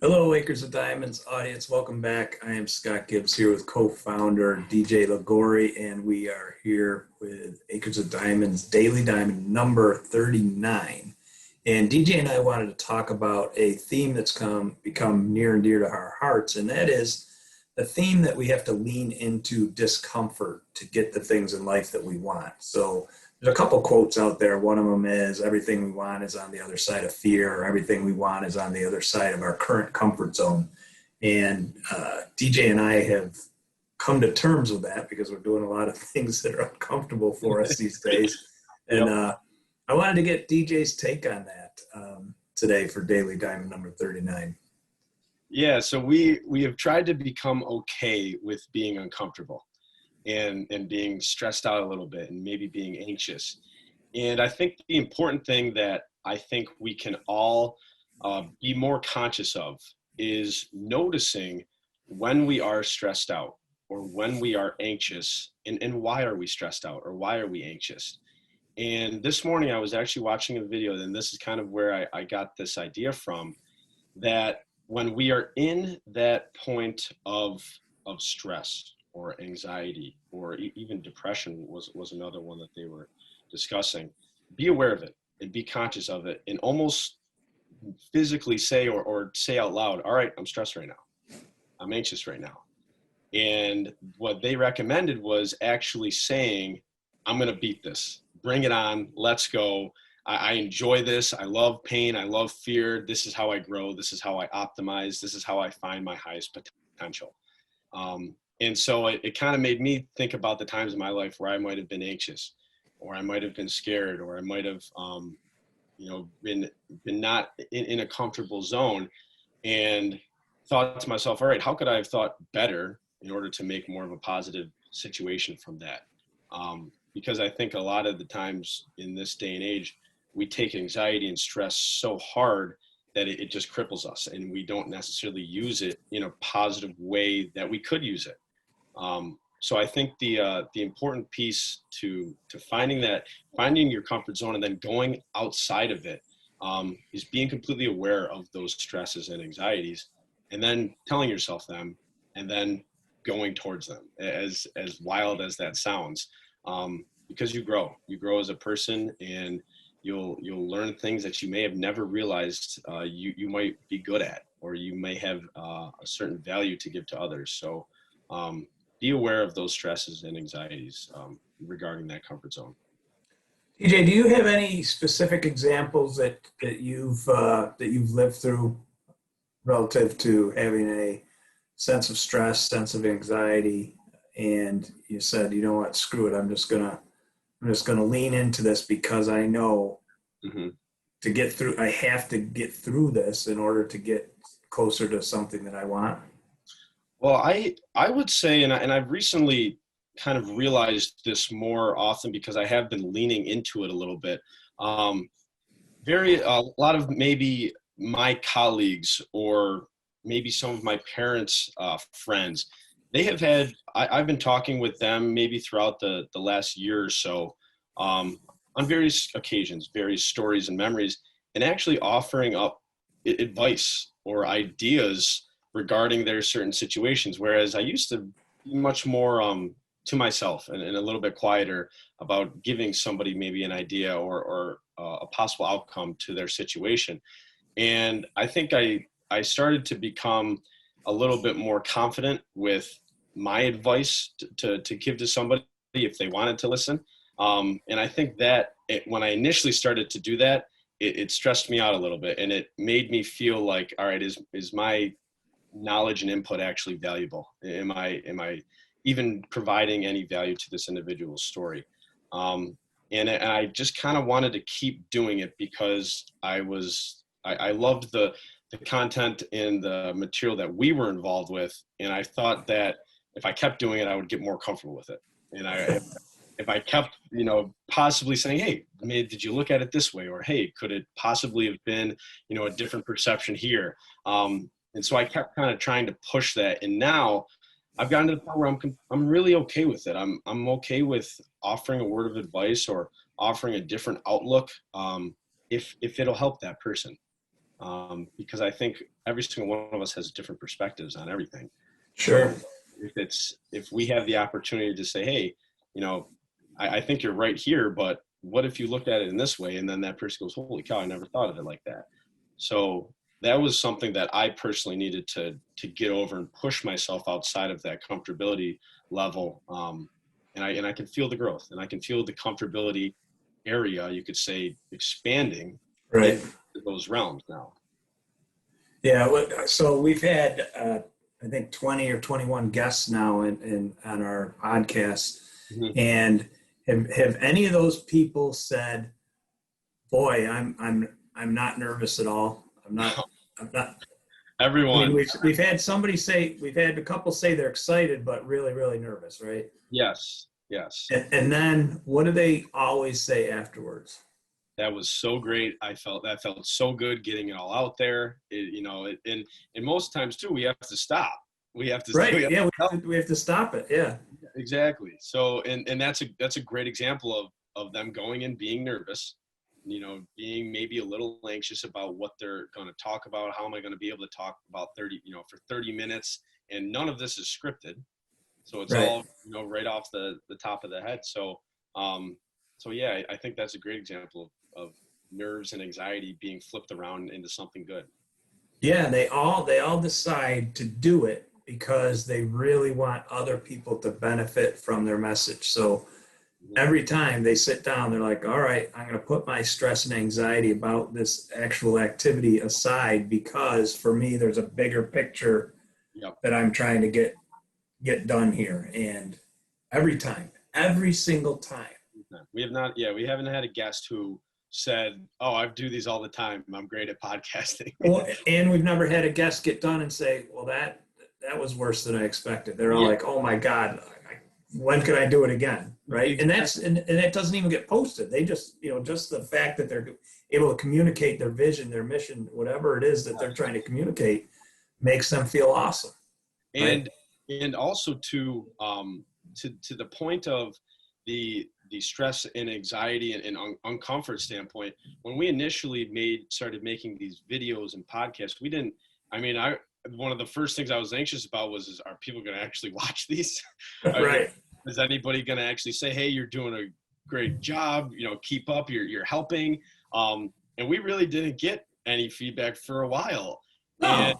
Hello, Acres of Diamonds audience. Welcome back. I am Scott Gibbs here with co-founder DJ Lagori, and we are here with Acres of Diamonds Daily Diamond number 39. And DJ and I wanted to talk about a theme that's become near and dear to our hearts, and that is the theme that we have to lean into discomfort to get the things in life that we want. So there's a couple quotes out there. One of them is everything we want is on the other side of fear, or everything we want is on the other side of our current comfort zone. And DJ and I have come to terms with that because we're doing a lot of things that are uncomfortable for us these days. And I wanted to get DJ's take on that today for Daily Diamond number 39. Yeah, so we have tried to become okay with being uncomfortable and being stressed out a little bit and maybe being anxious. And I think the important thing that I think we can all be more conscious of is noticing when we are stressed out or when we are anxious, and why are we stressed out or why are we anxious. And this morning I was actually watching a video, and this is kind of where I got this idea from, that when we are in that point of stress or anxiety or even depression was another one that they were discussing, be aware of it and be conscious of it and almost physically say or say out loud, all right, I'm stressed right now. I'm anxious right now. And what they recommended was actually saying, I'm going to beat this. Bring it on. Let's go. I enjoy this. I love pain. I love fear. This is how I grow. This is how I optimize. This is how I find my highest potential. And so it kind of made me think about the times in my life where I might have been anxious, or I might have been scared, or I might have, been not in a comfortable zone, and thought to myself, all right, how could I have thought better in order to make more of a positive situation from that? Because I think a lot of the times in this day and age, we take anxiety and stress so hard that it just cripples us, and we don't necessarily use it in a positive way that we could use it. So I think the important piece to finding your comfort zone and then going outside of it is being completely aware of those stresses and anxieties, and then telling yourself them, and then going towards them. As wild as that sounds, because you grow as a person, and you'll learn things that you may have never realized you might be good at, or you may have a certain value to give to others. So be aware of those stresses and anxieties regarding that comfort zone. DJ, do you have any specific examples that you've lived through relative to having a sense of stress, sense of anxiety, and you said, you know what, screw it, I'm just gonna lean into this because I know to get through, I have to get through this in order to get closer to something that I want? Well, I would say, and I've recently kind of realized this more often because I have been leaning into it a little bit. A lot of maybe my colleagues, or maybe some of my parents' friends, they have had, I've been talking with them maybe throughout the last year or so, on various occasions, various stories and memories, and actually offering up advice or ideas regarding their certain situations. Whereas I used to be much more to myself, and a little bit quieter about giving somebody maybe an idea or a possible outcome to their situation. And I think I started to become a little bit more confident with my advice to give to somebody if they wanted to listen. And I think that when I initially started to do that, it stressed me out a little bit, and it made me feel like, all right, is my knowledge and input actually valuable? Am I even providing any value to this individual's story? And I just kind of wanted to keep doing it because I loved the content and the material that we were involved with. And I thought that if I kept doing it, I would get more comfortable with it. And if I kept, possibly saying, hey, did you look at it this way? Or, hey, could it possibly have been, a different perception here? And so I kept kind of trying to push that. And now I've gotten to the point where I'm really okay with it. I'm okay with offering a word of advice or offering a different outlook, if it'll help that person. because I think every single one of us has different perspectives on everything. Sure. So if we have the opportunity to say, hey, you know, I think you're right here, but what if you looked at it in this way? And then that person goes, holy cow, I never thought of it like that. So that was something that I personally needed to get over and push myself outside of that comfortability level. And I can feel the growth, and I can feel the comfortability area, you could say, expanding Right. into those realms now. Yeah. So we've had, I think 20 or 21 guests now on our podcast. Mhm. And have any of those people said, boy, I'm not nervous at all. I'm not. I mean, Everyone, we've had somebody say, we've had a couple say they're excited, but really, really nervous, right? yes, yes. And then what do they always say afterwards? That was so great. That felt so good getting it all out there. And most times too, we have to stop. We have to, we Right. have Yeah. to stop. We have to stop it. Yeah. Exactly. So, and that's a great example of them going and being nervous, being maybe a little anxious about what they're going to talk about. How am I going to be able to talk about for 30 minutes? And none of this is scripted. So it's Right. all, right off the top of the head. So yeah, I think that's a great example of nerves and anxiety being flipped around into something good. Yeah. They all decide to do it because they really want other people to benefit from their message. So every time they sit down, they're like, all right, I'm going to put my stress and anxiety about this actual activity aside, because for me, there's a bigger picture Yep. that I'm trying to get done here. And every single time. We haven't had a guest who said, oh, I do these all the time, I'm great at podcasting. Well, and we've never had a guest get done and say, well, that was worse than I expected. They're all like, oh my God, when can I do it again? Right. Exactly. And that doesn't even get posted. They just, just the fact that they're able to communicate their vision, their mission, whatever it is that they're trying to communicate, makes them feel awesome. Right? And also to the point of the stress and anxiety and uncomfort standpoint, when we initially started making these videos and podcasts, one of the first things I was anxious about was, are people going to actually watch these? Right. Is anybody going to actually say, hey, you're doing a great job, keep up, you're helping. And we really didn't get any feedback for a while. No.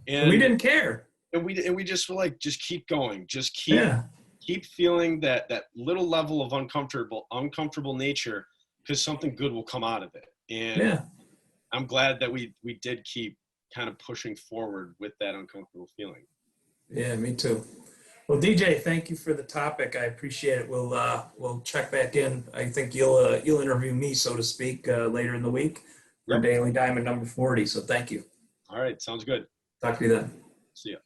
And we didn't care. And we just were like, just keep going, just keep feeling that little level of uncomfortable nature, because something good will come out of it. And I'm glad that we did keep kind of pushing forward with that uncomfortable feeling. Yeah, me too. Well, DJ, thank you for the topic. I appreciate it. We'll check back in. I think you'll interview me, so to speak, later in the week for Daily Diamond number 40. So thank you. All right, sounds good. Talk to you then. See ya.